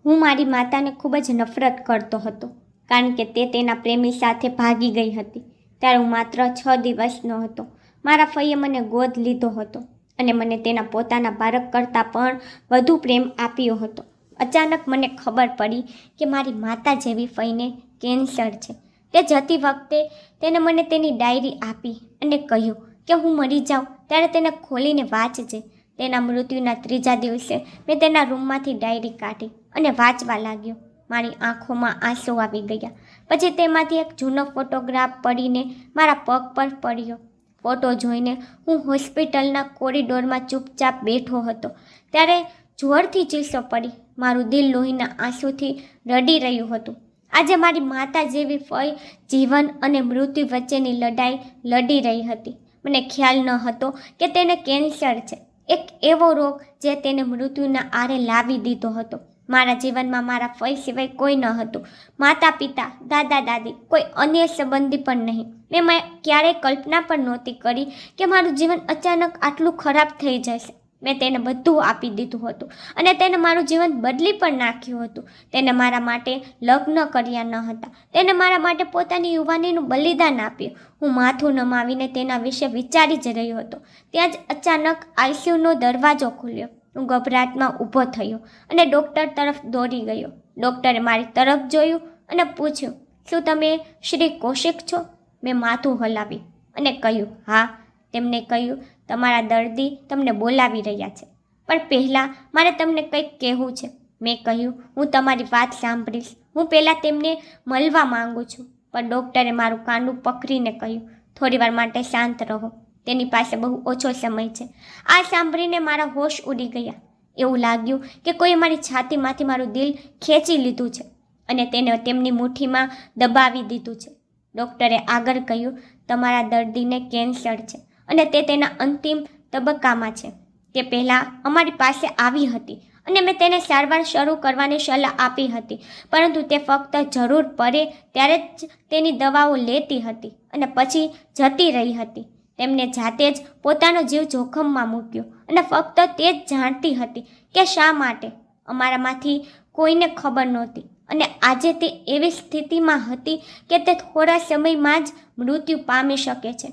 હું મારી માતાને ખૂબ જ નફરત કરતો હતો, કારણ કે તે તેના પ્રેમી સાથે ભાગી ગઈ હતી. ત્યારે હું માત્ર 6 દિવસનો હતો. મારા ફઈએ મને ગોદ લીધો હતો અને મને તેના પોતાના બાળક કરતાં પણ વધુ પ્રેમ આપ્યો હતો. અચાનક મને ખબર પડી કે મારી માતા જેવી ફઈને કેન્સર છે. તે જતી વખતે તેને મને તેની ડાયરી આપી અને કહ્યું કે હું મરી જાઉં ત્યારે તેને ખોલીને વાંચજે. તેના મૃત્યુના 3જા દિવસે મેં તેના રૂમમાંથી ડાયરી કાઢી અને વાંચવા લાગ્યો. મારી આંખોમાં આંસુ આવી ગયા. પછી તેમાંથી એક જૂનો ફોટોગ્રાફ પડીને મારા પગ પર પડ્યો. ફોટો જોઈને હું હોસ્પિટલના કોરિડોરમાં ચૂપચાપ બેઠો હતો. ત્યારે જોરથી ચીસો પડી. મારું દિલ લોહીના આંસુથી રડી રહ્યું હતું. આજે મારી માતા જેવી ફઈ જીવન અને મૃત્યુ વચ્ચેની લડાઈ લડી રહી હતી. મને ખ્યાલ ન હતો કે તેને કેન્સર છે, એક એવો રોગ જે તેને મૃત્યુના આરે લાવી દીધો હતો. મારા જીવનમાં મારા ફઈ સિવાય કોઈ ન હતું. માતા પિતા, દાદા દાદી, કોઈ અન્ય સંબંધી પણ નહીં. મેં ક્યારેય કલ્પના પણ નહોતી કરી કે મારું જીવન અચાનક આટલું ખરાબ થઈ જશે. મેં તેને બધું આપી દીધું હતું અને તેને મારું જીવન બદલી પણ નાખ્યું હતું. તેને મારા માટે લગ્ન કર્યા ન હતા. તેને મારા માટે પોતાની યુવાનીનું બલિદાન આપ્યું. હું માથું નમાવીને તેના વિશે વિચારી જ રહ્યો હતો. ત્યાં જ અચાનક આઈસીયુનો દરવાજો ખુલ્યો. હું ગભરાટમાં ઊભો થયો અને ડૉક્ટર તરફ દોડી ગયો. ડૉક્ટરે મારી તરફ જોયું અને પૂછ્યું, શું તમે શ્રી કૌશિક છો? મેં માથું હલાવ્યું અને કહ્યું, હા. તેમને કહ્યું, તમારા દર્દી તમને બોલાવી રહ્યા છે, પણ પહેલાં મારે તમને કંઈક કહેવું છે. મેં કહ્યું, હું તમારી વાત સાંભળીશ. હું પહેલાં તેમને મળવા માંગુ છું. પણ ડૉક્ટરે મારું કાંડું પકડીને કહ્યું, થોડીવાર માટે શાંત રહો. તેની પાસે બહુ ઓછો સમય છે. આ સાંભળીને મારા હોશ ઉડી ગયા. એવું લાગ્યું કે કોઈએ મારી છાતીમાંથી મારું દિલ ખેંચી લીધું છે અને તેને તેમની મુઠ્ઠીમાં દબાવી દીધું છે. ડૉક્ટરે આગળ કહ્યું, તમારા દર્દીને કેન્સર છે અને તે તેના અંતિમ તબક્કામાં છે. તે પહેલાં અમારી પાસે આવી હતી અને મેં તેને સારવાર શરૂ કરવાની સલાહ આપી હતી, પરંતુ તે ફક્ત જરૂર પડે ત્યારે જ તેની દવાઓ લેતી હતી અને પછી જતી રહી હતી. તેમને જાતે જ પોતાનો જીવ જોખમમાં મૂક્યો અને ફક્ત તે જ જાણતી હતી કે શા માટે. અમારામાંથી કોઈને ખબર નહોતી અને આજે તે એવી સ્થિતિમાં હતી કે તે થોડા સમયમાં જ મૃત્યુ પામી શકે છે.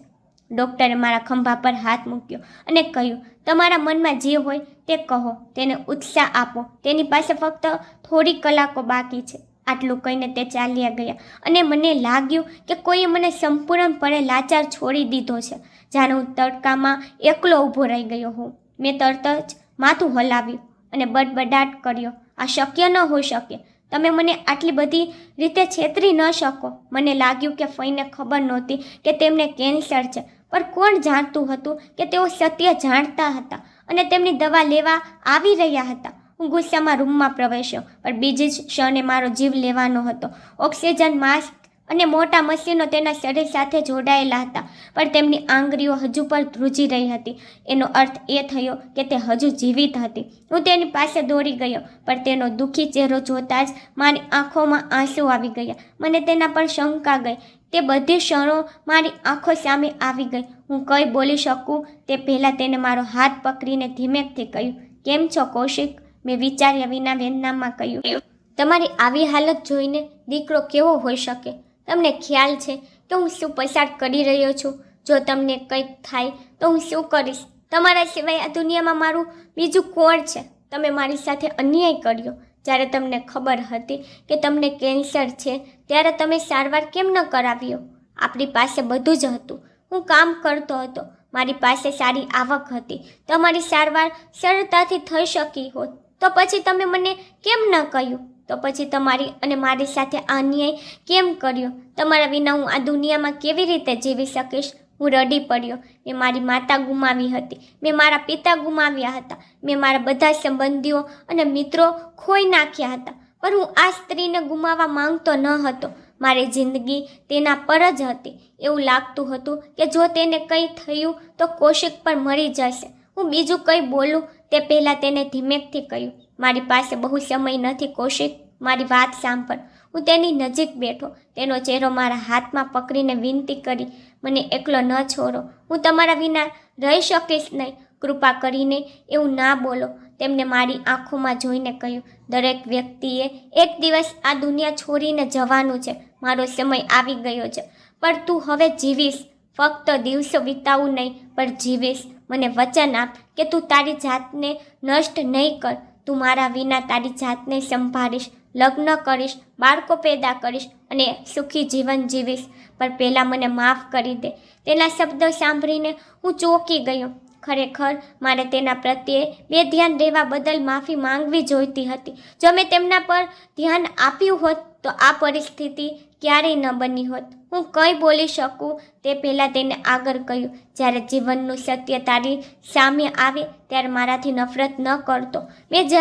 ડૉક્ટરે મારા ખંભા પર હાથ મૂક્યો અને કહ્યું, તમારા મનમાં જે હોય તે કહો, તેને ઉત્સાહ આપો. તેની પાસે ફક્ત થોડી કલાકો બાકી છે. આટલું કહીને તે ચાલ્યા ગયા અને મને લાગ્યું કે કોઈએ મને સંપૂર્ણપણે લાચાર છોડી દીધો છે, જાણે હું તડકામાં એકલો ઊભો રહી ગયો હોઉં. મેં તરત જ માથું હલાવ્યું અને બડબડાટ કર્યો, આ શક્ય ન હોઈ શકે. તમે મને આટલી બધી રીતે છેતરી ન શકો. મને લાગ્યું કે ફઈને ખબર નહોતી કે તેમને કેન્સર છે, પણ કોણ જાણતું હતું કે તેઓ સત્ય જાણતા હતા અને તેમની દવા લેવા આવી રહ્યા હતા. હું ગુસ્સામાં રૂમમાં પ્રવેશ્યો, પણ બીજી જ ક્ષણે મારો જીવ લેવાનો હતો. ઓક્સિજન માસ્ક અને મોટા મશીનો તેના શરીર સાથે જોડાયેલા હતા, પણ તેમની આંગળીઓ હજુ પણ ધ્રુજી રહી હતી. એનો અર્થ એ થયો કે તે હજુ જીવિત હતી. હું તેની પાસે દોડી ગયો, પણ તેનો દુઃખી ચહેરો જોતાં જ મારી આંખોમાં આંસુ આવી ગયા. મને તેના પર શંકા ગઈ. તે બધી ક્ષણો મારી આંખો સામે આવી ગઈ. હું કંઈ બોલી શકું તે પહેલાં તેને મારો હાથ પકડીને ધીમેકથી કહ્યું, કેમ છો કૌશિક? મેં વિચાર્યા વિના વેદનામાં કહ્યું, તમારી આવી હાલત જોઈને દીકરો કેવો હોઈ શકે? તમને ખ્યાલ છે કે હું શું પસાર કરી રહ્યો છું? જો તમને કંઈક થાય તો હું શું કરીશ? તમારા સિવાય આ દુનિયામાં મારું બીજું કોણ છે? તમે મારી સાથે અન્યાય કર્યો. જ્યારે તમને ખબર હતી કે તમને કેન્સર છે ત્યારે તમે સારવાર કેમ ન કરાવ્યો? આપણી પાસે બધું જ હતું. હું કામ કરતો હતો, મારી પાસે સારી આવક હતી, તમારી સારવાર સરળતાથી થઈ શકી હોત. તો પછી તમે મને કેમ ન કહ્યું? તો પછી તમારી અને મારી સાથે આ અન્યાય કેમ કર્યો? તમારા વિના હું આ દુનિયામાં કેવી રીતે જીવી શકીશ? હું રડી પડ્યો. મેં મારી માતા ગુમાવી હતી, મેં મારા પિતા ગુમાવ્યા હતા, મેં મારા બધા સંબંધીઓ અને મિત્રો ખોઈ નાખ્યા હતા, પણ હું આ સ્ત્રીને ગુમાવવા માંગતો ન હતો. મારી જિંદગી તેના પર જ હતી. એવું લાગતું હતું કે જો તેને કંઈ થયું તો કૌશિક પણ મરી જશે. હું બીજું કંઈ બોલું તે પહેલાં તેને ધીમેકથી કહ્યું, મારી પાસે બહુ સમય નથી કૌશિક, મારી વાત સાંભળ. હું તેની નજીક બેઠો, તેનો ચહેરો મારા હાથમાં પકડીને વિનંતી કરી, મને એકલો ન છોડો. હું તમારા વિના રહી શકીશ નહીં. કૃપા કરીને એવું ના બોલો. તેમને મારી આંખોમાં જોઈને કહ્યું, દરેક વ્યક્તિએ એક દિવસ આ દુનિયા છોડીને જવાનું છે. મારો સમય આવી ગયો છે, પણ તું હવે જીવીશ. ફક્ત દિવસો વિતાવું નહીં, પણ જીવીશ. મને વચન આપ કે તું તારી જાતને નષ્ટ નહીં કર. તું મારા વિના તારી જાતને સંભાળીશ, લગ્ન કરીશ, બાળકો પેદા કરીશ અને સુખી જીવન જીવીશ. પણ પહેલાં મને માફ કરી દે. તેના શબ્દો સાંભળીને હું ચોંકી ગયો. ખરેખર મારે તેના પ્રત્યે બેધ્યાન રહેવા બદલ માફી માંગવી જોઈતી હતી. જો મેં તેમના પર ધ્યાન આપ્યું હોત તો આ પરિસ્થિતિ ક્યારેય ન બની હોત. હું કંઈ બોલી શકું તે પહેલાં તેને આગળ કહ્યું, જ્યારે જીવનનું સત્ય તારી સામે આવે ત્યારે મારાથી નફરત ન કરતો. મેં જે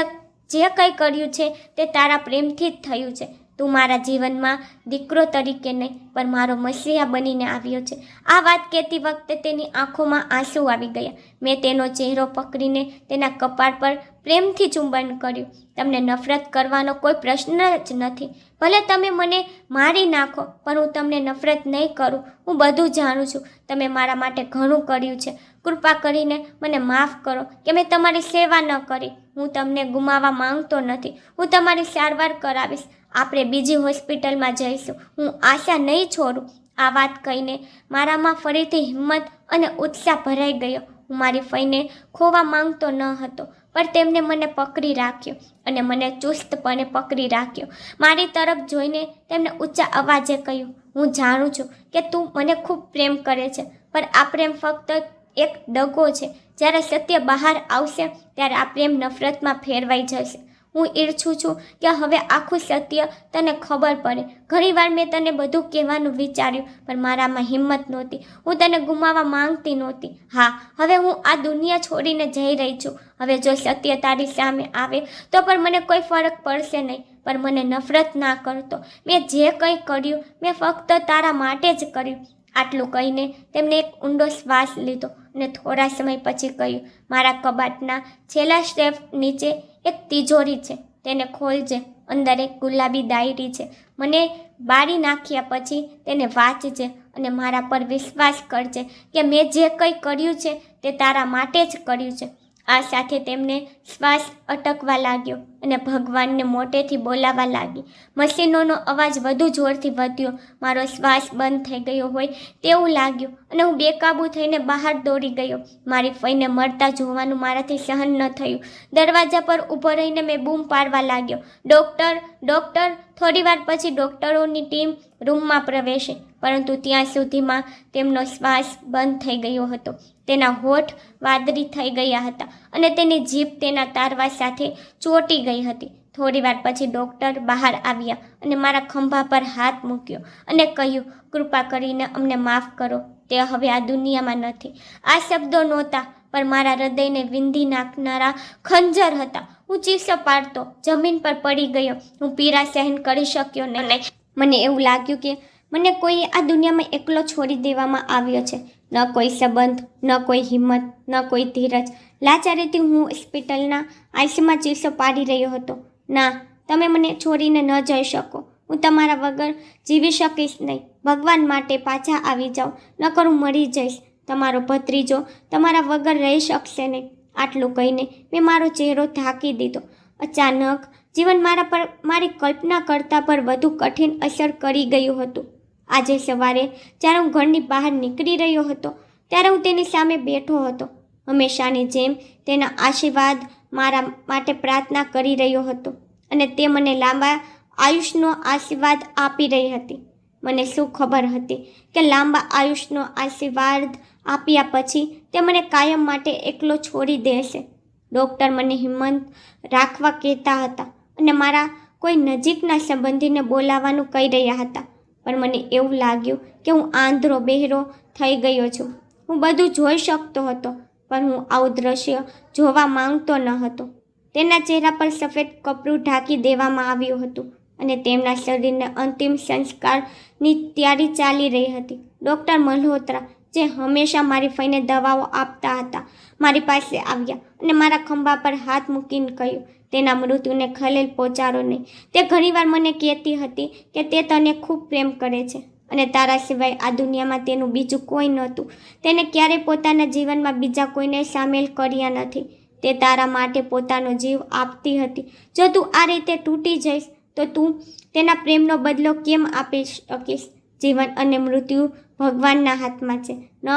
કંઈ કર્યું છે તે તારા પ્રેમથી જ થયું છે. તું મારા જીવનમાં દીકરો તરીકે નહીં, પણ મારો મસીહા બનીને આવ્યો છે. આ વાત કહેતી વખતે તેની આંખોમાં આંસુ આવી ગયા. મેં તેનો ચહેરો પકડીને તેના કપાળ પર પ્રેમથી ચુંબન કર્યું. તમને નફરત કરવાનો કોઈ પ્રશ્ન જ નથી. ભલે તમે મને મારી નાખો, પણ હું તમને નફરત નહીં કરું. હું બધું જાણું છું. તમે મારા માટે ઘણું કર્યું છે. કૃપા કરીને મને માફ કરો કે મેં તમારી સેવા ન કરી. હું તમને ગુમાવવા માંગતો નથી. હું તમારી સારવાર કરાવીશ. આપણે બીજી હોસ્પિટલમાં જઈશું. હું આશા નહીં છોડું. આ વાત કહીને મારામાં ફરીથી હિંમત અને ઉત્સાહ ભરાઈ ગયો. હું મારી ફઈને ખોવા માંગતો ન હતો, પણ તેમને મને પકડી રાખ્યો અને મને ચુસ્તપણે પકડી રાખ્યો. મારી તરફ જોઈને તેમણે ઊંચા અવાજે કહ્યું, હું જાણું છું કે તું મને ખૂબ પ્રેમ કરે છે, પણ આ પ્રેમ ફક્ત એક દગો છે. જ્યારે સત્ય બહાર આવશે ત્યારે આ પ્રેમ નફરતમાં ફેરવાઈ જશે. હું ઈચ્છું છું કે હવે આખું સત્ય તને ખબર પડે. ઘણીવાર મેં તને બધું કહેવાનું વિચાર્યું, પણ મારામાં હિંમત નહોતી. હું તને ગુમાવવા માંગતી નહોતી. હા, હવે હું આ દુનિયા છોડીને જઈ રહી છું. હવે જો સત્ય તારી સામે આવે તો પણ મને કોઈ ફરક પડશે નહીં, પણ મને નફરત ના કરતો. મેં જે કંઈ કર્યું મેં ફક્ત તારા માટે જ કર્યું. આટલું કહીને તેમણે એક ઊંડો શ્વાસ લીધો અને થોડા સમય પછી કહ્યું, મારા કબાટના છેલ્લા સ્ટેપ નીચે એક તિજોરી છે. તેને ખોલજે. અંદર એક ગુલાબી ડાયરી છે. મને બાળી નાખ્યા પછી તેને વાંચજે અને મારા પર વિશ્વાસ કરજે કે મેં જે કંઈ કર્યું છે તે તારા માટે જ કર્યું છે. આ સાથે તેમને શ્વાસ અટકવા લાગ્યો અને ભગવાનને મોટેથી બોલાવવા લાગી. મશીનોનો અવાજ વધુ જોરથી વધ્યો. મારો શ્વાસ બંધ થઈ ગયો હોય તેવું લાગ્યું અને હું બેકાબૂ થઈને બહાર દોડી ગયો. મારી ફઈને મળતા જોવાનું મારાથી સહન ન થયું. દરવાજા પર ઊભો રહીને મેં બૂમ પાડવા લાગ્યો, ડૉક્ટર, ડૉક્ટર. થોડીવાર પછી ડૉક્ટરોની ટીમ રૂમમાં પ્રવેશી, પરંતુ ત્યાં સુધીમાં તેમનો શ્વાસ બંધ થઈ ગયો હતો. તેના હોઠ વાદળી થઈ ગયા હતા અને તેની જીભ તેના તારવા સાથે ચોંટી ગઈ હતી. થોડીવાર પછી ડૉક્ટર બહાર આવ્યા અને મારા ખંભા પર હાથ મૂક્યો અને કહ્યું, કૃપા કરીને અમને માફ કરો. તે હવે આ દુનિયામાં નથી. આ શબ્દો નહોતા, પણ મારા હૃદયને વિંધી નાખનારા ખંજર હતા. હું ચીસો પાડતો જમીન પર પડી ગયો. હું પીડા સહન કરી શક્યો નહીં. મને એવું લાગ્યું કે મને કોઈ આ દુનિયામાં એકલો છોડી દેવામાં આવ્યો છે. ન કોઈ સંબંધ, ન કોઈ હિંમત, ન કોઈ ધીરજ. લાચારીથી હું હોસ્પિટલના આઈસીયુમાં ચીસો પાડી રહ્યો હતો. ના, તમે મને છોડીને ન જઈ શકો. હું તમારા વગર જીવી શકીશ નહીં. ભગવાન માટે પાછા આવી જાઓ, નકર હું મરી જઈશ. તમારો ભત્રીજો તમારા વગર રહી શકશે નહીં. આટલું કહીને મેં મારો ચહેરો ઢાંકી દીધો. અચાનક જીવન મારા પર મારી કલ્પના કરતાં પર વધુ કઠિન અસર કરી ગયું હતું. આજે સવારે જ્યારે હું ઘરની બહાર નીકળી રહ્યો હતો ત્યારે હું તેની સામે બેઠો હતો. હંમેશાની જેમ તેના આશીર્વાદ મારા માટે પ્રાર્થના કરી રહ્યો હતો અને તે મને લાંબા આયુષ્યનો આશીર્વાદ આપી રહી હતી. મને શું ખબર હતી કે લાંબા આયુષ્યનો આશીર્વાદ આપ્યા પછી તે મને કાયમ માટે એકલો છોડી દેશે. ડૉક્ટર મને હિંમત રાખવા કહેતા હતા અને મારા કોઈ નજીકના સંબંધીને બોલાવવાનું કહી રહ્યા હતા, પણ મને એવું લાગ્યું કે હું આંધળો બહેરો થઈ ગયો છું. હું બધું જોઈ શકતો હતો, પણ હું આવું દ્રશ્ય જોવા માંગતો ન હતો. તેના ચહેરા પર સફેદ કપડું ઢાંકી દેવામાં આવ્યું હતું અને તેમના શરીરને અંતિમ સંસ્કારની તૈયારી ચાલી રહી હતી. ડૉક્ટર મલ્હોત્રા, જે હંમેશા મારી ફઈને દવાઓ આપતા હતા, મારી પાસે આવ્યા અને મારા ખંભા પર હાથ મૂકીને કહ્યું, તેના મૃત્યુને ખલેલ પહોંચાડો નહીં. તે ઘણીવાર મને કહેતી હતી કે તે તને ખૂબ પ્રેમ કરે છે, અને તારા સિવાય આ દુનિયામાં તેનું બીજું કોઈ નહોતું. તેને ક્યારેય પોતાના જીવનમાં બીજા કોઈને સામેલ કર્યા નથી. તે તારા માટે પોતાનો જીવ આપતી હતી. જો તું આ રીતે તૂટી જઈશ તો તું તેના પ્રેમનો બદલો કેમ આપી શકીશ? જીવન અને મૃત્યુ ભગવાનના હાથમાં છે. ન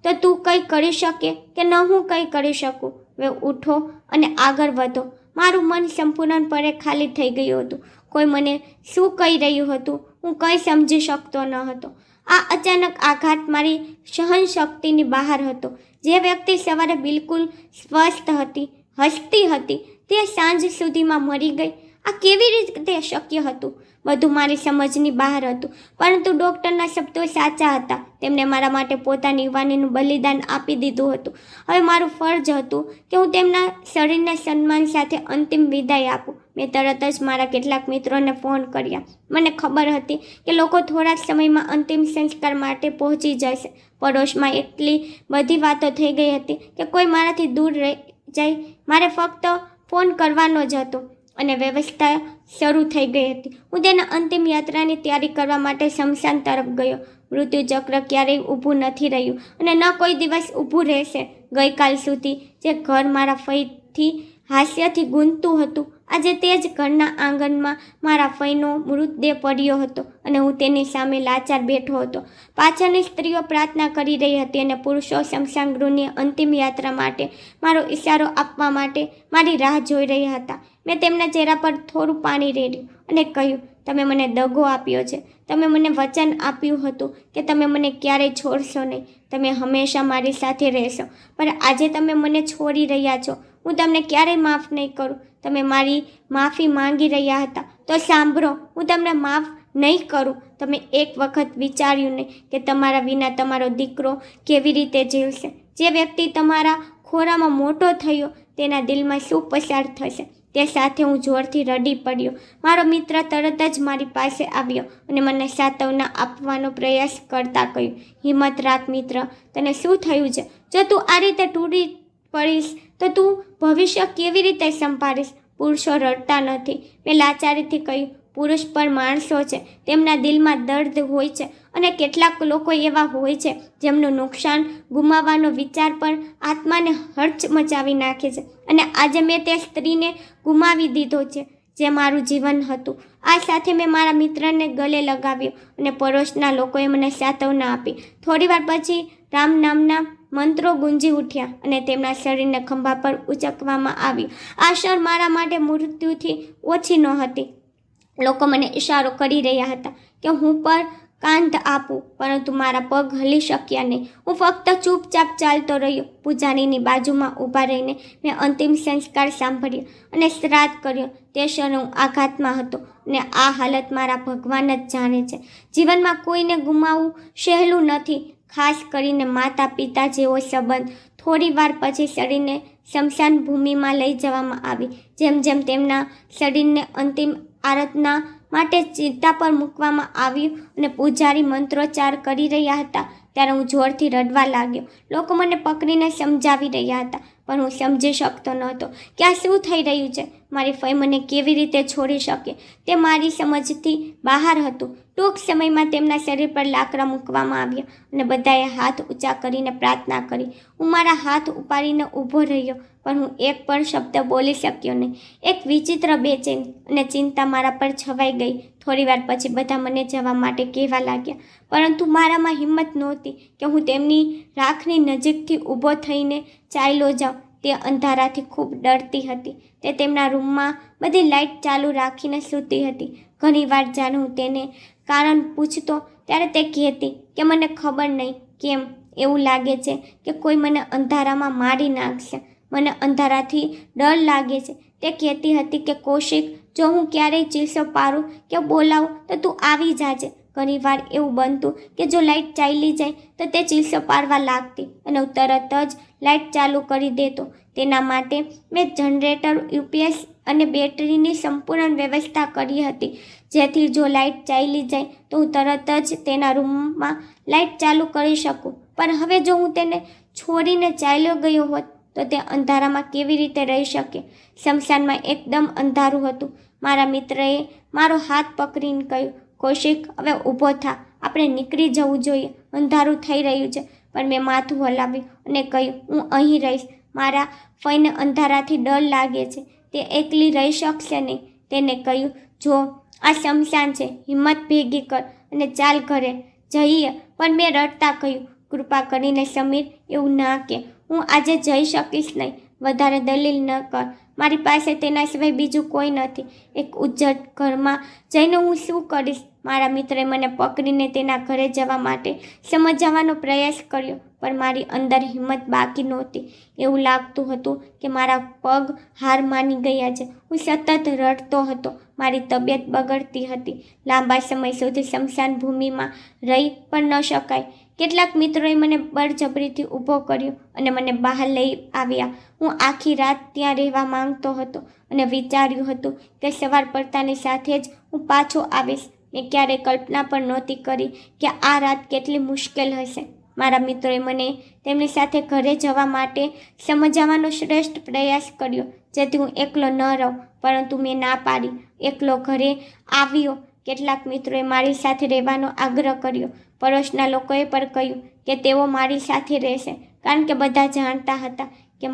તો તું કંઈ કરી શકે કે ન હું કંઈ કરી શકું. હવે ઉઠો અને આગળ વધો. મારું મન સંપૂર્ણપણે ખાલી થઈ ગયું હતું. કોઈ મને શું કહી રહ્યું હતું હું કંઈ સમજી શકતો ન હતો. આ અચાનક આઘાત મારી સહનશક્તિની બહાર હતો. જે વ્યક્તિ સવારે બિલકુલ સ્વસ્થ હતી, હસતી હતી, તે સાંજ સુધીમાં મરી ગઈ. આ કેવી રીતે શક્ય હતું? બધું મારી સમજની બહાર હતું. પરંતુ ડૉક્ટરના શબ્દો સાચા હતા. તેમણે મારા માટે પોતાની યુવાનીનું બલિદાન આપી દીધું હતું. હવે મારું ફરજ હતું કે હું તેમના શરીરને સન્માન સાથે અંતિમ વિદાય આપું. મેં તરત જ મારા કેટલાક મિત્રોને ફોન કર્યા. મને ખબર હતી કે લોકો થોડા સમયમાં અંતિમ સંસ્કાર માટે પહોંચી જશે. પડોશમાં એટલી બધી વાતો થઈ ગઈ હતી કે કોઈ મારાથી દૂર રહી જાય. મારે ફક્ત ફોન કરવાનો જ હતો અને વ્યવસ્થા શરૂ થઈ ગઈ હતી. હું તેના અંતિમ યાત્રાની તૈયારી કરવા માટે શમશાન તરફ ગયો. મૃત્યુચક્ર ક્યારેય ઊભું નથી રહ્યું અને ન કોઈ દિવસ ઊભું રહેશે. ગઈકાલ સુધી જે ઘર મારા ફઈથી હાસ્યથી ગૂંજતું હતું, આજે તે જ ઘરના આંગણમાં મારા ફઈનો મૃતદેહ પડ્યો હતો અને હું તેની સામે લાચાર બેઠો હતો. પાછળની સ્ત્રીઓ પ્રાર્થના કરી રહી હતી અને પુરુષો શમશાન ગૃહની અંતિમ યાત્રા માટે મારો ઇશારો આપવા માટે મારી રાહ જોઈ રહ્યા હતા. મેં તેમના ચહેરા પર થોડું પાણી રેડ્યું અને કહ્યું, તમે મને દગો આપ્યો છે. તમે મને વચન આપ્યું હતું કે તમે મને ક્યારેય છોડશો નહીં. તમે હંમેશા મારી સાથે રહેશો. પણ આજે તમે મને છોડી રહ્યા છો. હું તમને ક્યારેય માફ નહીં કરું. તમે મારી માફી માંગી રહ્યા હતા તો સાંભળો, હું તમને માફ નહીં કરું. તમે એક વખત વિચાર્યું નહીં કે તમારા વિના તમારો દીકરો કેવી રીતે જીવશે? જે વ્યક્તિ તમારા ખોરામાં મોટો થયો તેના દિલમાં શું પસાર થશે? તે સાથે હું જોરથી રડી પડ્યો. મારો મિત્ર તરત જ મારી પાસે આવ્યો અને મને સાંત્વના આપવાનો પ્રયાસ કરતા કહ્યું, હિંમત રાખ મિત્ર, તને શું થયું છે? જો તું આ રીતે તૂટી પડીશ તો તું ભવિષ્ય કેવી રીતે સંભાળીશ? પુરુષો રડતા નથી. મેં લાચારીથી કહ્યું, પુરુષ પણ માણસો છે. તેમના દિલમાં દર્દ હોય છે અને કેટલાક લોકો એવા હોય છે જેમનું નુકસાન ગુમાવવાનો વિચાર પણ આત્માને હર્ચ મચાવી નાખે છે. અને આજે મેં તે સ્ત્રીને ગુમાવી દીધો છે જે મારું જીવન હતું. આ સાથે મેં મારા મિત્રને ગલે લગાવ્યો અને પડોશના લોકોએ મને સાંત્વના આપી. થોડીવાર પછી રામ નામના મંત્રો ગુંજી ઉઠ્યા અને તેમના શરીરને ખંભા પર ઉચકવામાં આવ્યું. આ ક્ષણ મારા માટે મૃત્યુથી ઓછી નહોતી. લોકો મને ઇશારો કરી રહ્યા હતા કે હું પણ કાંધ આપું, પરંતુ મારા પગ હલી શક્યા નહીં. હું ફક્ત ચૂપચાપ ચાલતો રહ્યો. પૂજારીની બાજુમાં ઊભા રહીને મેં અંતિમ સંસ્કાર સાંભળ્યો અને શ્રાદ્ધ કર્યો. તે ક્ષણે હું આઘાતમાં હતો અને આ હાલત મારા ભગવાન જ જાણે છે. જીવનમાં કોઈને ગુમાવવું સહેલું નથી, ખાસ કરીને માતા પિતા જેવો સંબંધ. થોડી વાર પછી શરીરને સ્મશાન ભૂમિમાં લઈ જવામાં આવી. જેમ જેમ તેમના શરીરને અંતિમ આરાધના માટે ચિતા પર મૂકવામાં આવ્યું અને પૂજારી મંત્રોચ્ચાર કરી રહ્યા હતા ત્યારે હું જોરથી રડવા લાગ્યો. લોકો મને પકડીને સમજાવી રહ્યા હતા પણ હું સમજી શકતો નહોતો કે આ શું થઈ રહ્યું છે. મારી ફઈ મને કેવી રીતે છોડી શકે તે મારી સમજથી બહાર હતું. ટૂંક સમયમાં તેમના શરીર પર લાકડા મૂકવામાં આવ્યા અને બધાએ હાથ ઊંચા કરીને પ્રાર્થના કરી. હું મારા હાથ ઉપાડીને ઊભો રહ્યો પણ હું એક પણ શબ્દ બોલી શક્યો નહીં. એક વિચિત્ર બેચેની અને ચિંતા મારા પર છવાઈ ગઈ. થોડીવાર પછી બધા મને જવા માટે કહેવા લાગ્યા, પરંતુ મારામાં હિંમત નહોતી કે હું તેમની રાખની નજીકથી ઊભો થઈને ચાલ્યો જાઉં. તે અંધારાથી ખૂબ ડરતી હતી. તે તેમના રૂમમાં બધી લાઇટ ચાલુ રાખીને સૂતી હતી. ઘણીવાર જ્યારે હું તેને કારણ પૂછતો ત્યારે તે કહેતી કે મને ખબર નહીં કેમ એવું લાગે છે કે કોઈ મને અંધારામાં મારી નાખશે. મને અંધારાથી ડર લાગે છે. તે કહેતી હતી કે કૌશિક, જો હું ક્યારેય ચીસો પાડું કે બોલાવું તો તું આવી જાજે. ઘણીવાર એવું બનતું કે જો લાઇટ ચાલી જાય તો તે ચીસો પાડવા લાગતી અને હું તરત જ લાઇટ ચાલુ કરી દેતો. તેના માટે મેં જનરેટર, યુપીએસ અને બેટરીની સંપૂર્ણ વ્યવસ્થા કરી હતી, જેથી જો લાઇટ ચાલી જાય તો હું તરત જ તેના રૂમમાં લાઇટ ચાલુ કરી શકું. પણ હવે જો હું તેને છોડીને ચાલ્યો ગયો હોત તો તે અંધારામાં કેવી રીતે રહી શકે? સ્મશાનમાં એકદમ અંધારું હતું. મારા મિત્રએ મારો હાથ પકડીને કહ્યું, કૌશિક, હવે ઊભો થા. આપણે નીકળી જવું જોઈએ, અંધારું થઈ રહ્યું છે. પણ મેં માથું હલાવ્યું અને કહ્યું, હું અહીં રહીશ. મારા ફઈને અંધારાથી ડર લાગે છે, તે એકલી રહી શકશે નહીં. તેને કહ્યું, જો આ શમશાન છે, હિંમત ભેગી કર અને ચાલ ઘરે જઈએ. પણ મેં રડતા કહ્યું, કૃપા કરીને સમીર, એવું ના કે, હું આજે જઈ શકીશ નહીં. વધારે દલીલ ન કર, મારી પાસે તેના સિવાય બીજું કોઈ નથી. એક ઉજ્જડ ઘરમાં જઈને હું શું કરીશ? મારા મિત્રે મને પકડીને તેના ઘરે જવા માટે સમજાવવાનો પ્રયાસ કર્યો, પણ મારી અંદર હિંમત બાકી નહોતી. એવું લાગતું હતું કે મારા પગ હાર માની ગયા છે. હું સતત રડતો હતો, મારી તબિયત બગડતી હતી. લાંબા સમય સુધી સ્મશાન ભૂમિમાં રહી પણ ન શકાય. કેટલાક મિત્રોએ મને બળજબરીથી ઊભો કર્યો અને મને બહાર લઈ આવ્યા. હું આખી રાત ત્યાં રહેવા માંગતો હતો અને વિચાર્યું હતું કે સવાર પડતાની સાથે જ હું પાછો આવીશ. મેં ક્યારેય કલ્પના પણ નહોતી કરી કે આ રાત કેટલી મુશ્કેલ હશે. મારા મિત્રોએ મને તેમની સાથે ઘરે જવા માટે સમજાવવાનો શ્રેષ્ઠ પ્રયાસ કર્યો, જેથી હું એકલો ન રહું, પરંતુ મેં ના પાડી. એકલો ઘરે આવ્યો. કેટલાક મિત્રોએ મારી સાથે રહેવાનો આગ્રહ કર્યો. પડોશના લોકોએ પણ કહ્યું કે તેઓ મારી સાથે રહેશે, કારણ કે બધા જાણતા હતા કે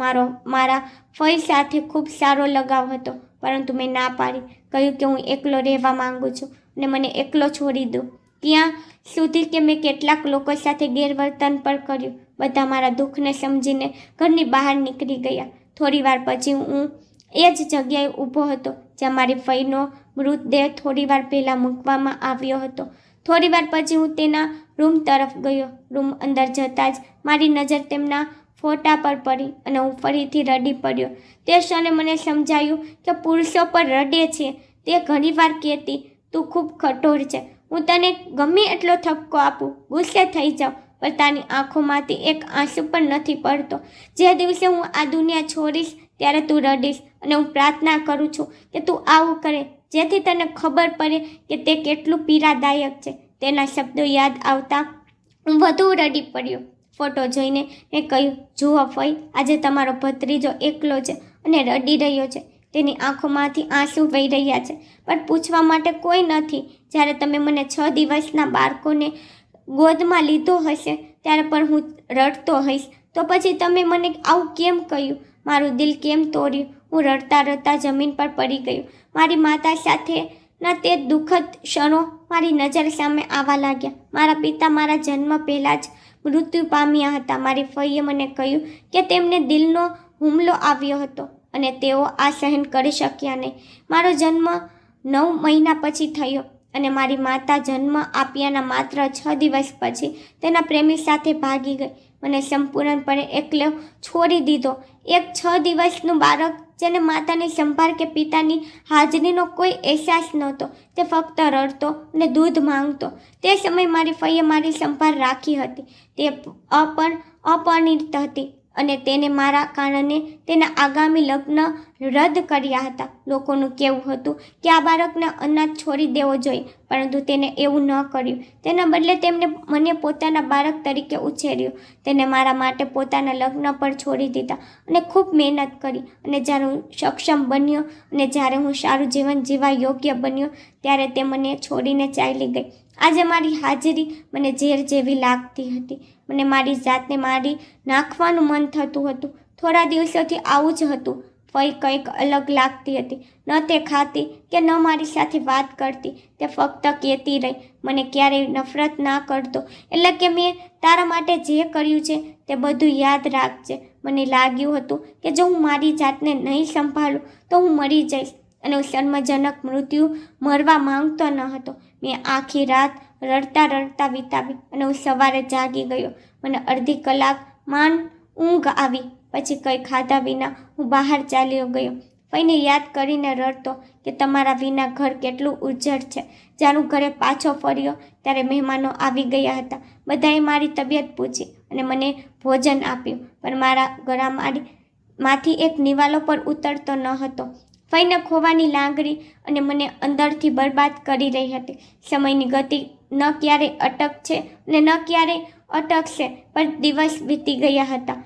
મારા ફઈ સાથે ખૂબ સારો લગાવ હતો. પરંતુ મેં ના પાડી, કહ્યું કે હું એકલો રહેવા માંગુ છું અને મને એકલો છોડી દો. ત્યાં સુધી કે મેં કેટલાક લોકો સાથે ગેરવર્તન પણ કર્યું. બધા મારા દુઃખને સમજીને ઘરની બહાર નીકળી ગયા. થોડી વાર પછી હું એ જ જગ્યાએ ઊભો હતો જ્યાં મારી ફઈનો મૃતદેહ થોડી વાર પહેલાં મૂકવામાં આવ્યો હતો. થોડી વાર પછી હું તેના રૂમ તરફ ગયો. રૂમ અંદર જતાં જ મારી નજર તેમના ફોટા પર પડી અને હું ફરીથી રડી પડ્યો. તે ક્ષણે મને સમજાયું કે પુરુષો પર રડે છે. તે ઘણીવાર કહેતી, તું ખૂબ કઠોર છે, હું તને ગમે એટલો ઠપકો આપું, ગુસ્સે થઈ જાઉં, પણ તારી આંખોમાંથી એક આંસુ પણ નથી પડતો. જે દિવસે હું આ દુનિયા છોડીશ ત્યારે તું રડીશ, અને હું પ્રાર્થના કરું છું કે તું આવું કરે, જેથી તને ખબર પડે કે તે કેટલું પીડાદાયક છે. તેના શબ્દો યાદ આવતા હું વધુ રડી પડ્યો. ફોટો જોઈને મેં કહ્યું, જુઓ ફઈ, આજે તમારો ભત્રીજો એકલો છે અને રડી રહ્યો છે. તેની આંખોમાંથી આંસુ વહી રહ્યા છે, પણ પૂછવા માટે કોઈ નથી. જ્યારે તમે મને 6 દિવસના બાળકોને ગોદમાં લીધો હશે ત્યારે પણ હું રડતો હઈશ. તો પછી તમે મને આવું કેમ કહ્યું? મારું દિલ કેમ તોડ્યું? હું રડતા રડતા જમીન પર પડી ગયો. મારી માતા સાથેના તે દુઃખદ ક્ષણો મારી નજર સામે આવવા લાગ્યા. મારા પિતા મારા જન્મ પહેલાં જ મૃત્યુ પામ્યા હતા. મારી ફઈએ મને કહ્યું કે તેમને દિલનો હુમલો આવ્યો હતો અને તેઓ આ સહન કરી શક્યા નહીં. મારો જન્મ 9 મહિના પછી થયો અને મારી માતા જન્મ આપ્યાના માત્ર 6 દિવસ પછી તેના પ્રેમી સાથે ભાગી ગઈ. મને સંપૂર્ણપણે એકલો છોડી દીધો. એક 6 દિવસનું બાળક જેને માતાની સંભાળ કે પિતાની હાજરીનો કોઈ અહેસાસ નહોતો. તે ફક્ત રડતો અને દૂધ માંગતો. તે સમયે મારી ફઈએ મારી સંભાળ રાખી હતી. તે અપરિણિત હતી અને તેને મારા કારણે તેના આગામી લગ્ન રદ કર્યા હતા. લોકોનું કહેવું હતું કે આ બાળકને અનાથ છોડી દેવો જોઈએ, પરંતુ તેને એવું ન કર્યું. તેના બદલે તેમણે મને પોતાના બાળક તરીકે ઉછેર્યો. તેને મારા માટે પોતાના લગ્ન પર છોડી દીધા અને ખૂબ મહેનત કરી. અને જ્યારે હું સક્ષમ બન્યો અને જ્યારે હું સારું જીવન જીવવા યોગ્ય બન્યો, ત્યારે તે મને છોડીને ચાલી ગઈ. આજે મારી હાજરી મને ઝેર જેવી લાગતી હતી. મને મારી જાતને મારી નાખવાનું મન થતું હતું. થોડા દિવસોથી આવું જ હતું. ફઈ કંઈક અલગ લાગતી હતી. ન તે ખાતી કે ન મારી સાથે વાત કરતી. તે ફક્ત કહેતી રહી, મને ક્યારેય નફરત ના કરતો, એટલે કે મેં તારા માટે જે કર્યું છે તે બધું યાદ રાખજે. મને લાગ્યું હતું કે જો હું મારી જાતને નહીં સંભાળું તો હું મરી જઈશ, અને હું શર્મજનક મૃત્યુ મરવા માંગતો ન હતો. મેં આખી રાત રડતા રડતા વિતાવી અને હું સવારે જાગી ગયો. મને અડધી કલાક માંડ ઊંઘ આવી. પછી કંઈ ખાધા વિના હું બહાર ચાલ્યો ગયો. ફઈને યાદ કરીને રડતો કે તમારા વિના ઘર કેટલું ઉજ્જડ છે. જ્યારે હું ઘરે પાછો ફર્યો ત્યારે મહેમાનો આવી ગયા હતા. બધાએ મારી તબિયત પૂછી અને મને ભોજન આપ્યું, પણ મારા ગળામાંથી એક નિવાલો પર ઉતરતો ન હતો. ફઈને ખોવાની લાગણી અને મને અંદરથી બરબાદ કરી રહી હતી. સમયની ગતિ ન ક્યારેય અટકશે અને ન ક્યારેય અટકશે, પણ દિવસ વીતી ગયા હતા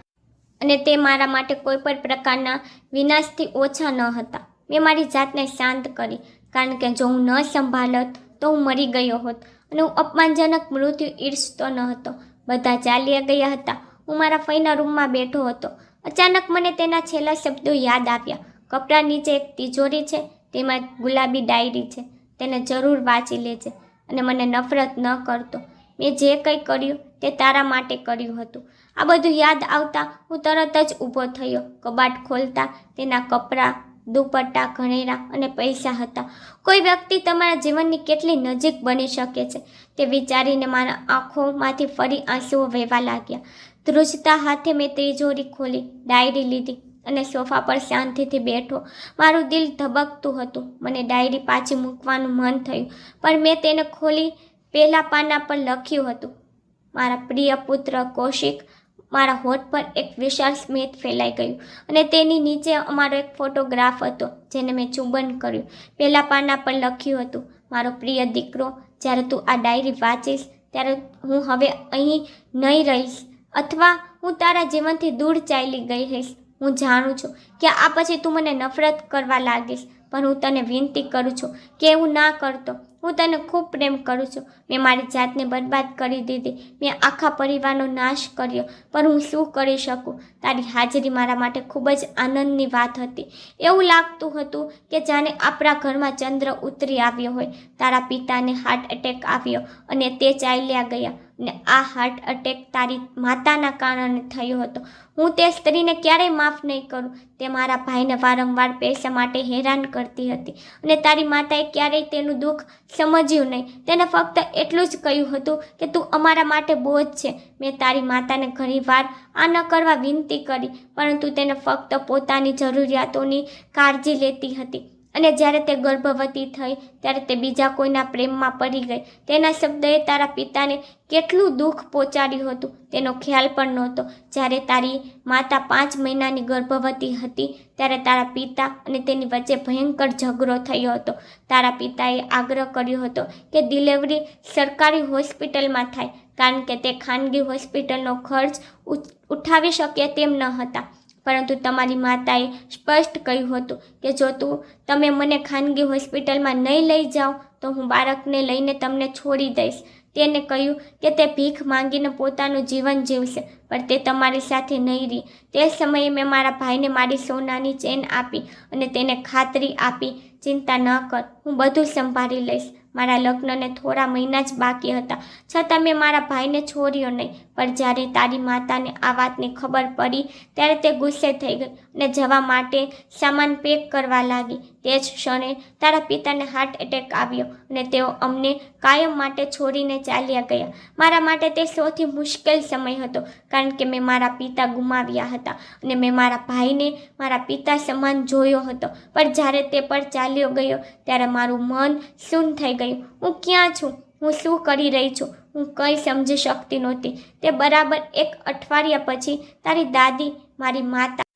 અને તે મારા માટે કોઈ પણ પ્રકારના વિનાશથી ઓછા ન હતા. મેં મારી જાતને શાંત કરી, કારણ કે જો હું ન સંભાળત તો હું મરી ગયો હોત. અને હું અપમાનજનક મૃત્યુ ઈચ્છતો ન હતો. બધા ચાલ્યા ગયા હતા. હું મારા ફઈના રૂમમાં બેઠો હતો. અચાનક મને તેના છેલ્લા શબ્દો યાદ આવ્યા. કપડાં નીચે એક તિજોરી છે, તેમાં એક ગુલાબી ડાયરી છે, તેને જરૂર વાંચી લેજે અને મને નફરત ન કરતો. મેં જે કંઈ કર્યું તે તારા માટે કર્યું હતું. આ બધું યાદ આવતા હું તરત જ ઊભો થયો. કબાટ ખોલતા તેના કપડાં, દુપટ્ટા, ઘરેણાં અને પૈસા હતા. કોઈ વ્યક્તિ તમારા જીવનની કેટલી નજીક બની શકે છે તે વિચારીને મારા આંખોમાંથી ફરી આંસુઓ વહેવા લાગ્યા. ધ્રુજતા હાથે મેં તિજોરી ખોલી, ડાયરી લીધી અને સોફા પર શાંતિથી બેઠો. મારું દિલ ધબકતું હતું. મને ડાયરી પાછી મૂકવાનું મન થયું, પણ મેં તેને ખોલી. પહેલા પાના પર લખ્યું હતું, મારા પ્રિય પુત્ર કૌશિક. મારા હોઠ પર એક વિશાળ સ્મિત ફેલાઈ ગયું અને તેની નીચે અમારો એક ફોટોગ્રાફ હતો જેને મેં ચુંબન કર્યું. પહેલા પાના પર લખ્યું હતું, મારો પ્રિય દીકરો, જ્યારે તું આ ડાયરી વાંચીશ ત્યારે હું હવે અહીં નહીં રહીશ, અથવા હું તારા જીવનથી દૂર ચાલી ગઈ રહીશ. હું જાણું છું કે આ પછી તું મને નફરત કરવા લાગીશ, પણ હું તને વિનંતી કરું છું કે એવું ના કરતો. હું તને ખૂબ પ્રેમ કરું છું. મેં મારી જાતને બરબાદ કરી દીધી. મેં આખા પરિવારનો નાશ કર્યો, પણ હું શું કરી શકું? તારી હાજરી મારા માટે ખૂબ જ આનંદની વાત હતી. એવું લાગતું હતું કે જાણે આપણા ઘરમાં ચંદ્ર ઉતરી આવ્યો હોય. તારા પિતાને હાર્ટ એટેક આવ્યો અને તે ચાલ્યા ગયા, અને આ હાર્ટ એટેક તારી માતાના કારણે થયો હતો. હું તે સ્ત્રીને ક્યારેય માફ નહીં કરું. તે મારા ભાઈને વારંવાર પૈસા માટે હેરાન કરતી હતી અને તારી માતાએ ક્યારેય તેનું દુઃખ સમજ્યું નહીં. તેને ફક્ત એટલું જ કહ્યું હતું કે તું અમારા માટે બોજ છે. મેં તારી માતાને ઘણીવાર આ ન કરવા વિનંતી કરી, પરંતુ તેને ફક્ત પોતાની જરૂરિયાતોની કાળજી લેતી હતી. અને જ્યારે તે ગર્ભવતી થઈ ત્યારે તે બીજા કોઈના પ્રેમમાં પડી ગઈ. તેના શબ્દોએ તારા પિતાને કેટલું દુઃખ પહોંચાડ્યું હતું તેનો ખ્યાલ પણ નહોતો. જ્યારે તારી માતા 5 મહિનાની ગર્ભવતી હતી ત્યારે તારા પિતા અને તેની વચ્ચે ભયંકર ઝઘડો થયો હતો. તારા પિતાએ આગ્રહ કર્યો હતો કે ડિલિવરી સરકારી હોસ્પિટલમાં થાય, કારણ કે તે ખાનગી હોસ્પિટલનો ખર્ચ ઉઠાવી શકે તેમ ન હતા. પરંતુ તમારી માતાએ સ્પષ્ટ કહ્યું હતું કે જો તમે મને ખાનગી હોસ્પિટલમાં નહીં લઈ જાઓ તો હું બાળકને લઈને તમને છોડી દઈશ. તેને કહ્યું કે તે ભીખ માંગીને પોતાનું જીવન જીવશે, પણ તે તમારી સાથે નહીં રહી. તે સમયે મેં મારા ભાઈને મારી સોનાની ચેન આપી અને તેને ખાતરી આપી, ચિંતા ન કર, હું બધું સંભાળી લઈશ. મારા લગ્નને થોડા મહિના જ બાકી હતા, છતાં મેં મારા ભાઈને છોડ્યો નહીં. પણ જ્યારે તારી માતાને આ વાતની ખબર પડી ત્યારે તે ગુસ્સે થઈ ગઈ અને જવા માટે સામાન પેક કરવા લાગી. તે જ ક્ષણે તારા પિતાને હાર્ટ એટેક આવ્યો અને તેઓ અમને કાયમ માટે છોડીને ચાલ્યા ગયા. મારા માટે તે સૌથી મુશ્કેલ સમય હતો, કારણ કે મેં મારા પિતા ગુમાવ્યા હતા અને મેં મારા ભાઈને મારા પિતા સમાન જોયો હતો. પણ જ્યારે તે પર ચાલ્યો ગયો ત્યારે મારું મન શૂન્ય થઈ ગયું. હું ક્યાં છું? હું શું કરી રહી છું? હું કંઈ સમજી શકતી નહોતી. તે બરાબર 1 અઠવાડિયા પછી તારી દાદી મારી માતા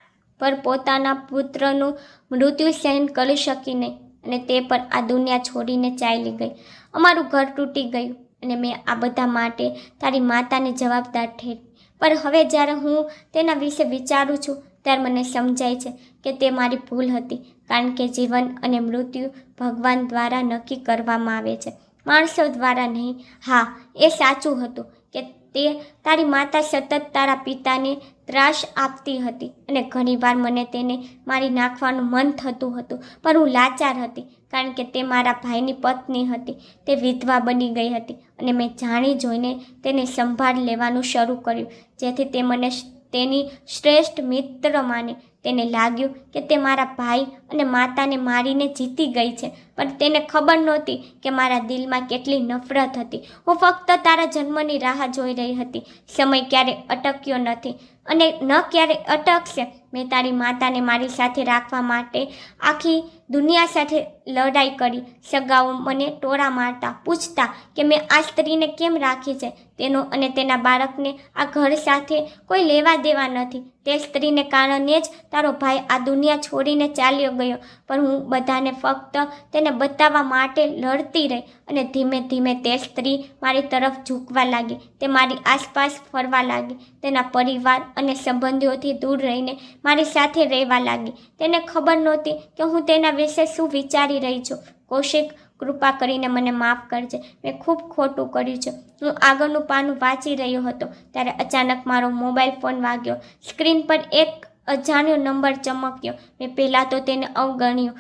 પર પોતાના પુત્રનું મૃત્યુ સહન કરી શકી નહીં અને તે પર આ દુનિયા છોડીને ચાલી ગઈ. અમારું ઘર તૂટી ગયું અને મેં આ બધા માટે તારી માતાને જવાબદાર ઠેરી. પણ હવે જ્યારે હું તેના વિશે વિચારું છું ત્યારે મને સમજાય છે કે તે મારી ભૂલ હતી, કારણ કે જીવન અને મૃત્યુ ભગવાન દ્વારા નક્કી કરવામાં આવે છે, માણસો દ્વારા નહીં. હા, એ સાચું હતું કે તારી માતા સતત તારા પિતાને ત્રાસ આપતી હતી અને ઘણીવાર મને તેને મારી નાખવાનું મન થતું હતું, પણ હું લાચાર હતી કારણ કે તે મારા ભાઈની પત્ની હતી. તે વિધવા બની ગઈ હતી અને મેં જાણી જોઈને તેને સંભાળ લેવાનું શરૂ કર્યું, જેથી તે મને તેની શ્રેષ્ઠ મિત્ર માને. તેને લાગ્યું કે તે મારા ભાઈ અને માતાને મારીને જીતી ગઈ છે, પણ તેને ખબર નહોતી કે મારા દિલમાં કેટલી નફરત હતી. હું ફક્ત તારા જન્મની રાહ જોઈ રહી હતી. સમય ક્યારેય અટક્યો નથી અને ન ક્યારેય અટકશે. મેં તારી માતાને મારી સાથે રાખવા માટે આખી દુનિયા સાથે લડાઈ કરી. સગાઓ મને ટોળા મારતા, પૂછતા કે મેં આ સ્ત્રીને કેમ રાખી છે. તેનો અને તેના બાળકને આ ઘર સાથે કોઈ લેવા દેવા નથી. તે સ્ત્રીને કારણે જ તારો ભાઈ આ દુનિયા છોડીને ચાલ્યો ગયો. પણ હું બધાને ફક્ત તેને બતાવવા માટે લડતી રહી અને ધીમે ધીમે તે સ્ત્રી મારી તરફ ઝૂકવા લાગી. તે મારી આસપાસ ફરવા લાગી. તેના પરિવાર અને સંબંધીઓથી દૂર રહીને મારી સાથે રહેવા લાગી. તેને ખબર નહોતી કે હું તેના વિશે શું વિચારી રહી છું. કૌશિક, કૃપા કરીને મને માફ કરજે. મેં ખૂબ ખોટું કર્યું છે. હું આગળનું પાનું વાંચી રહ્યો હતો ત્યારે અચાનક મારો મોબાઈલ ફોન વાગ્યો. સ્ક્રીન પર એક અજાણ્યો નંબર ચમક્યો. મેં પહેલાં તો તેને અવગણ્યો,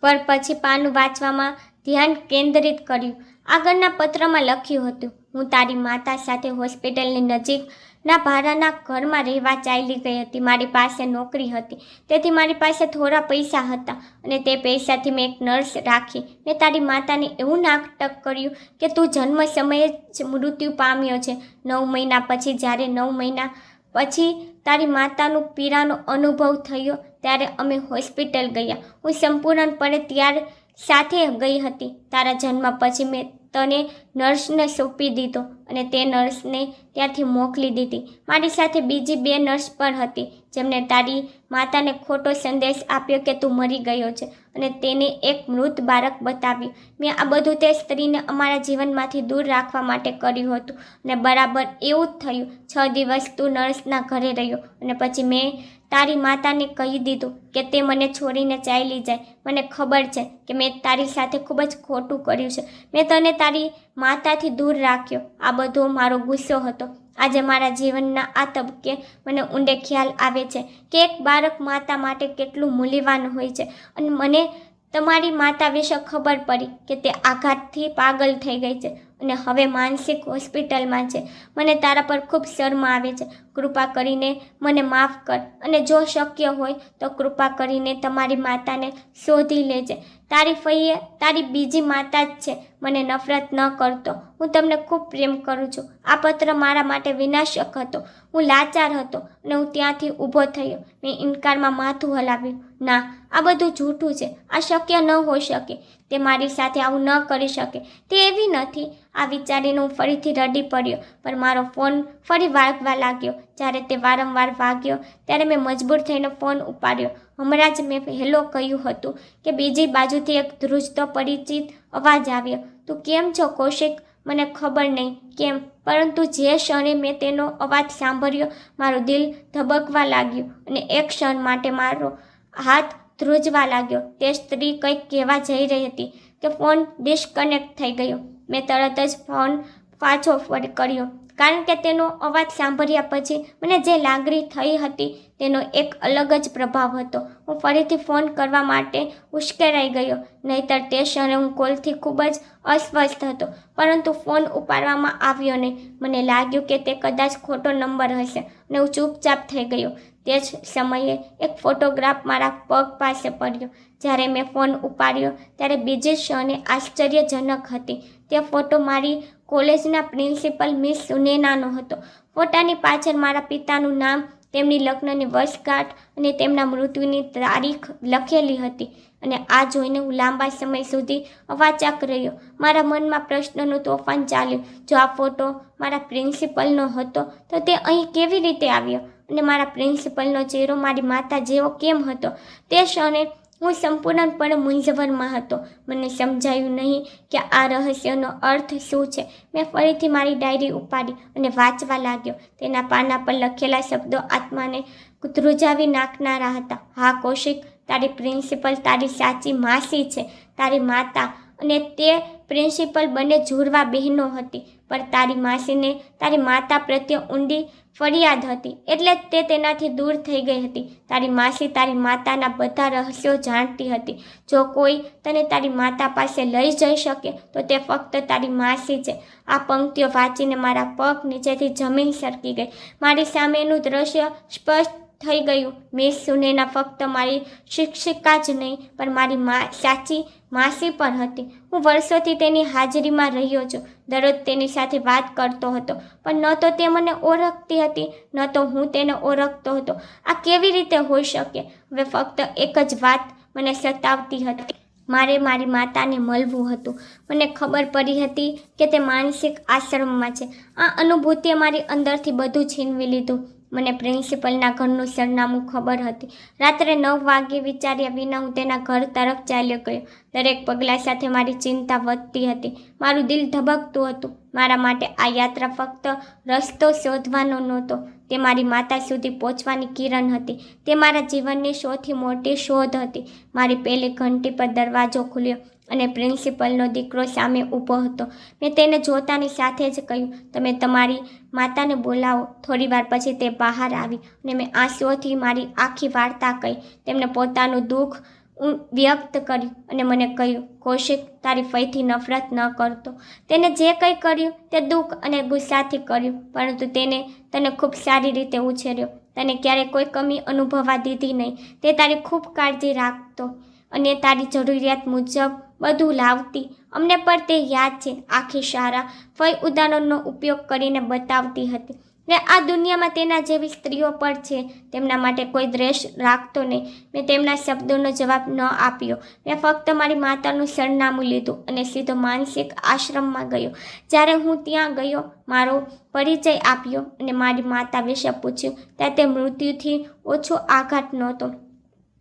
પણ પછી પાનું વાંચવામાં ધ્યાન કેન્દ્રિત કર્યું. આગળના પત્રમાં લખ્યું હતું, હું તારી માતા સાથે હોસ્પિટલની નજીકના ભાડાના ઘરમાં રહેવા ચાલી ગઈ હતી. મારી પાસે નોકરી હતી, તેથી મારી પાસે થોડા પૈસા હતા અને તે પૈસાથી મેં એક નર્સ રાખી. મેં તારી માતાને એવું નાટક કર્યું કે તું જન્મ સમયે જ મૃત્યુ પામ્યો છે. 9 મહિના પછી, જ્યારે 9 મહિના પછી તારી માતાનું પીડાનો અનુભવ થયો ત્યારે અમે હોસ્પિટલ ગયા. હું સંપૂર્ણપણે ત્યાર સાથે ગઈ હતી. તારા જન્મ પછી મેં તને નર્સને સોંપી દીધો અને તે નર્સને ત્યાંથી મોકલી દીધી. મારી સાથે બીજી 2 નર્સ પણ હતી જેમણે તારી માતાને ખોટો સંદેશ આપ્યો કે તું મરી ગયો છે અને તેને એક મૃત બાળક બતાવ્યું. મેં આ બધું તે સ્ત્રીને અમારા જીવનમાંથી દૂર રાખવા માટે કર્યું હતું અને બરાબર એવું જ થયું. 6 દિવસ તું નર્સના ઘરે રહ્યો અને પછી મેં તારી માતાને કહી દીધું કે તે મને છોડીને ચાલી જાય. મને ખબર છે કે મેં તારી સાથે ખૂબ જ ખોટું કર્યું છે. મેં તને તારી માતાથી દૂર રાખ્યો. આ બધો મારો ગુસ્સો હતો. આજે મારા જીવનના આ તબક્કે મને ઊંડે ખ્યાલ આવે છે કે એક બાળક માતા માટે કેટલું મૂલ્યવાન હોય છે. અને મને તમારી માતા વિશે ખબર પડી કે તે આઘાતથી પાગલ થઈ ગઈ છે અને હવે માનસિક હોસ્પિટલમાં છે. મને તારા પર ખૂબ શરમ આવે છે. કૃપા કરીને મને માફ કર અને જો શક્ય હોય તો કૃપા કરીને તમારી માતાને શોધી લેજે. તારી ફઈએ તારી બીજી માતા જ છે. મને નફરત ન કરતો. હું તમને ખૂબ પ્રેમ કરું છું. આ પત્ર મારા માટે વિનાશક હતો. હું લાચાર હતો અને હું ત્યાંથી ઊભો થયો. મેં ઇનકારમાં માથું હલાવ્યું. ના, આ બધું જૂઠું છે. આ શક્ય ન હોઈ શકે. તે મારી સાથે આવું ન કરી શકે. તે એવી નથી. આ વિચારીને હું ફરીથી રડી પડ્યો, પણ મારો ફોન ફરી વાગવા લાગ્યો. જ્યારે તે વારંવાર વાગ્યો ત્યારે મેં મજબૂર થઈને ફોન ઉપાડ્યો. હમણાં જ મેં હેલો કહ્યું હતું કે બીજી બાજુથી એક ધ્રુજતો પરિચિત અવાજ આવ્યો. તું કેમ છો કૌશિક? મને ખબર નહીં કેમ, પરંતુ જે ક્ષણે મેં તેનો અવાજ સાંભળ્યો મારું દિલ ધબકવા લાગ્યું અને એક ક્ષણ માટે મારો હાથ ધ્રુજવા લાગ્યો. તે સ્ત્રી કંઈક કહેવા જઈ રહી હતી કે ફોન ડિસ્કનેક્ટ થઈ ગયો. મેં તરત જ ફોન પાછો કર્યો કારણ કે તેનો અવાજ સાંભળ્યા પછી મને જે લાગણી થઈ હતી તેનો એક અલગ જ પ્રભાવ હતો. હું ફરીથી ફોન કરવા માટે ઉશ્કેરાઈ ગયો. નહીંતર તે ક્ષણે હું કોલથી ખૂબ જ અસ્વસ્થ હતો, પરંતુ ફોન ઉપાડવામાં આવ્યો નહીં. મને લાગ્યું કે તે કદાચ ખોટો નંબર હશે અને હું ચૂપચાપ થઈ ગયો. તે જ સમયે એક ફોટોગ્રાફ મારા પગ પાસે પડ્યો. જ્યારે મેં ફોન ઉપાડ્યો ત્યારે બીજી ક્ષણે આશ્ચર્યજનક હતી. તે ફોટો મારી કોલેજના પ્રિન્સિપલ મિસ સુનૈનાનો હતો. ફોટાની પાછળ મારા પિતાનું નામ, તેમની લગ્નની વર્ષગાંઠ અને તેમના મૃત્યુની તારીખ લખેલી હતી. અને આ જોઈને હું લાંબા સમય સુધી અવાચાક રહ્યો. મારા મનમાં પ્રશ્નનું તોફાન ચાલ્યું. જો આ ફોટો મારા પ્રિન્સિપલનો હતો તો તે અહીં કેવી રીતે આવ્યો? અને મારા પ્રિન્સિપલનો ચહેરો મારી માતા જેવો કેમ હતો? તે ક્ષણે હું સંપૂર્ણપણે મૂંઝવણમાં હતો. મને સમજાયું નહીં કે આ રહસ્યનો અર્થ શું છે. મેં ફરીથી મારી ડાયરી ઉપાડી અને વાંચવા લાગ્યો. તેના પાના પર લખેલા શબ્દો આત્માને ધ્રુજાવી નાખનારા હતા. હા કૌશિક, તારી પ્રિન્સિપલ તારી સાચી માસી છે. તારી માતા અને તે પ્રિન્સિપલ બંને જુડવા બહેનો હતી, પણ તારી માસીને તારી માતા પ્રત્યે ઊંડી ફરિયાદ હતી, એટલે જ તે તેનાથી દૂર થઈ ગઈ હતી. તારી માસી તારી માતાના બધા રહસ્યો જાણતી હતી. જો કોઈ તને તારી માતા પાસે લઈ જઈ શકે તો તે ફક્ત તારી માસી છે. આ પંક્તિઓ વાંચીને મારા પગ નીચેથી જમીન સરકી ગઈ. મારી સામેનું દ્રશ્ય સ્પષ્ટ થઈ ગયું. મિસ સુનૈના ફક્ત મારી શિક્ષિકા જ નહીં, પણ મારી સાચી માસી પણ હતી. હું વર્ષોથી તેની હાજરીમાં રહ્યો છું. દરરોજ તેની સાથે વાત કરતો હતો, પણ ન તો તે મને ઓળખતી હતી, ન તો હું તેને ઓળખતો હતો. આ કેવી રીતે હોઈ શકે? હવે ફક્ત એક જ વાત મને સતાવતી હતી. મારે મારી માતાને મળવું હતું. મને ખબર પડી હતી કે તે માનસિક આશ્રમમાં છે. આ અનુભૂતિએ મારી અંદરથી બધું છીનવી લીધું. મને પ્રિન્સિપલના ઘરનું સરનામું ખબર હતી. રાત્રે 9 વાગ્યે વિચાર્યા વિના હું તેના ઘર તરફ ચાલ્યો ગયો. દરેક પગલાં સાથે મારી ચિંતા વધતી હતી. મારું દિલ ધબકતું હતું. મારા માટે આ યાત્રા ફક્ત રસ્તો શોધવાનો નહોતો, તે મારી માતા સુધી પહોંચવાની કિરણ હતી. તે મારા જીવનની સૌથી મોટી શોધ હતી. મારી પહેલી ઘંટી પર દરવાજો ખુલ્યો અને પ્રિન્સિપલનો દીકરો સામે ઊભો હતો. મેં તેને જોતાની સાથે જ કહ્યું, તમે તમારી માતાને બોલાવો. થોડી વાર પછી તે બહાર આવી અને મેં આંસુઓથી મારી આખી વાર્તા કહી. તેમણે પોતાનું દુઃખ વ્યક્ત કર્યું અને મને કહ્યું, કૌશિક, તારી ફઈથી નફરત ન કરતો. તેને જે કંઈ કર્યું તે દુઃખ અને ગુસ્સાથી કર્યું, પરંતુ તેને તને ખૂબ સારી રીતે ઉછેર્યો. તને ક્યારેય કોઈ કમી અનુભવવા દીધી નહીં. તે તારી ખૂબ કાળજી રાખતો અને તારી જરૂરિયાત મુજબ બધું લાવતી. અમને પણ તે યાદ છે. આખી શાળા ફઈ ઉદાહરણનો ઉપયોગ કરીને બતાવતી હતી ને આ દુનિયામાં તેના જેવી સ્ત્રીઓ પણ છે. તેમના માટે કોઈ દ્વેષ રાખતો નહીં. મેં તેમના શબ્દોનો જવાબ ન આપ્યો. મેં ફક્ત મારી માતાનું સરનામું લીધું અને સીધો માનસિક આશ્રમમાં ગયો. જ્યારે હું ત્યાં ગયો, મારો પરિચય આપ્યો અને મારી માતા વિશે પૂછ્યું, ત્યાં તે મૃત્યુથી ઓછો આઘાત નહોતો.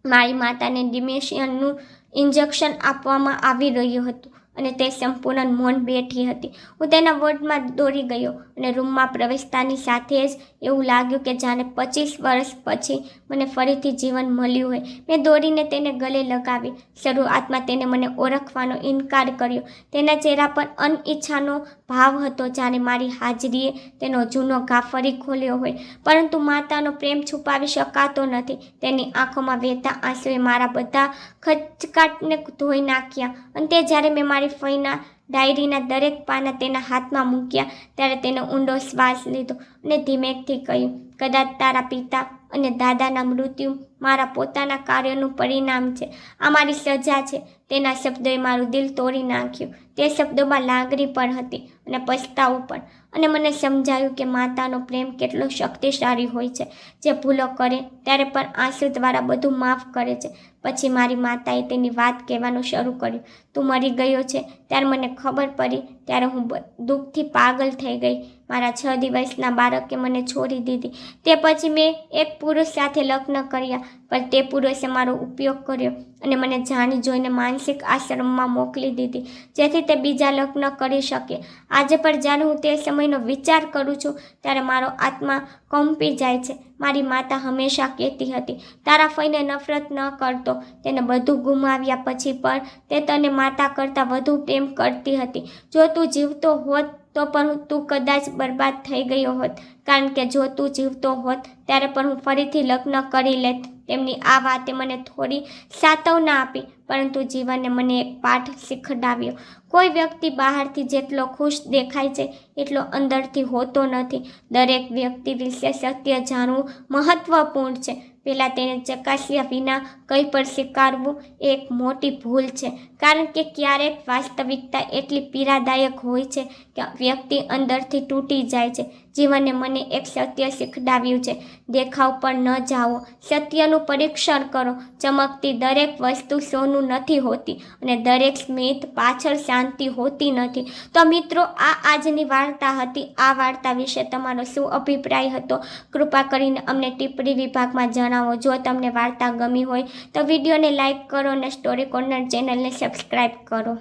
મારી માતાને ડિમેન્શિયાનું ઇન્જેક્શન આપવામાં આવી રહ્યું હતું અને તે સંપૂર્ણ મૌન બેઠી હતી. હું તેના વોર્ડમાં દોડી ગયો અને રૂમમાં પ્રવેશતાની સાથે જ એવું લાગ્યું કે જાણે 25 વર્ષ પછી મને ફરીથી જીવન મળ્યું હોય. મેં દોડીને તેને ગળે લગાવી. શરૂઆતમાં તેને મને ઓળખવાનો ઇનકાર કર્યો. તેના ચહેરા પર અનિચ્છાનો ભાવ હતો, જાણે મારી હાજરીએ તેનો જૂનો ઘા ફરી ખોલ્યો હોય. પરંતુ માતાનો પ્રેમ છુપાવી શકાતો નથી. તેની આંખોમાં વહેતા આંસુએ મારા બધા ખચકાટને ધોઈ નાખ્યા. અંતે જ્યારે મેં મારી ફઈના ડાયરીના દરેક પાના તેના હાથમાં મૂક્યા, ત્યારે તેને ઊંડો શ્વાસ લીધો અને ધીમેથી કહ્યું, કદાચ તારા પિતા અને દાદાના મૃત્યુ મારા પોતાના કાર્યનું પરિણામ છે. આ મારી સજા છે. તેના શબ્દોએ મારું દિલ તોડી નાખ્યું. તે શબ્દોમાં લાગણી પણ હતી અને પસ્તાવો પણ. અને મને સમજાયું કે માતાનો પ્રેમ કેટલો શક્તિશાળી હોય છે. જે ભૂલો કરે ત્યારે પણ આંસુ દ્વારા બધું માફ કરે છે. પછી મારી માતાએ તેની વાત કહેવાનું શરૂ કર્યું. તું મરી ગયો છે ત્યારે મને ખબર પડી ત્યારે હું દુઃખથી પાગલ થઈ ગઈ. મારા 6 દિવસના બાળકે મને છોડી દીધી. તે પછી મેં એક પુરુષ સાથે લગ્ન કર્યા, પણ તે પુરુષે મારો ઉપયોગ કર્યો અને મને જાણી જોઈને માનસિક આશ્રમમાં મોકલી દીધી, જેથી તે બીજા લગ્ન કરી શકે. આજે પણ જ્યારે હું તે સમયનો વિચાર કરું છું ત્યારે મારો આત્મા કંપી જાય છે. મારી માતા હંમેશા કહેતી હતી, તારા ફઈને નફરત ન કરતો. તેને બધું ગુમાવ્યા પછી પણ તે તને માતા કરતાં વધુ પ્રેમ કરતી હતી. જો તું જીવતો હોત તો પણ તું કદાચ બરબાદ થઈ ગયો હોત, કારણ કે જો તું જીવતો હોત ત્યારે પણ હું ફરીથી લગ્ન કરી લેત. તેમની આ વાતે મને થોડી સાંત્વના આપી, પરંતુ જીવને મને એક પાઠ શીખડાવ્યો. કોઈ વ્યક્તિ બહારથી જેટલો ખુશ દેખાય છે એટલો અંદરથી હોતો નથી. દરેક વ્યક્તિ વિશે સત્ય જાણવું મહત્વપૂર્ણ છે. પહેલાં તેને ચકાસ્યા વિના કંઈ પણ સ્વીકારવું એ એક મોટી ભૂલ છે, કારણ કે ક્યારેક વાસ્તવિકતા એટલી પીડાદાયક હોય છે કે વ્યક્તિ અંદરથી તૂટી જાય છે. જીવને મને એક સત્ય શીખડાવ્યું છે, દેખાવ પર ન જાઓ, સત્યનું પરીક્ષણ કરો. ચમકતી દરેક વસ્તુ સોનું નથી હોતી અને દરેક સ્મિત પાછળ શાંતિ હોતી નથી. તો મિત્રો, આ આજની વાર્તા હતી. આ વાર્તા વિશે તમારો શું અભિપ્રાય હતો? કૃપા કરીને અમને ટિપ્પણી વિભાગમાં જણાવો. જો તમને વાર્તા ગમી હોય તો વિડીયોને લાઇક કરો અને સ્ટોરી કોર્નર ચેનલને સબસ્ક્રાઈબ કરો.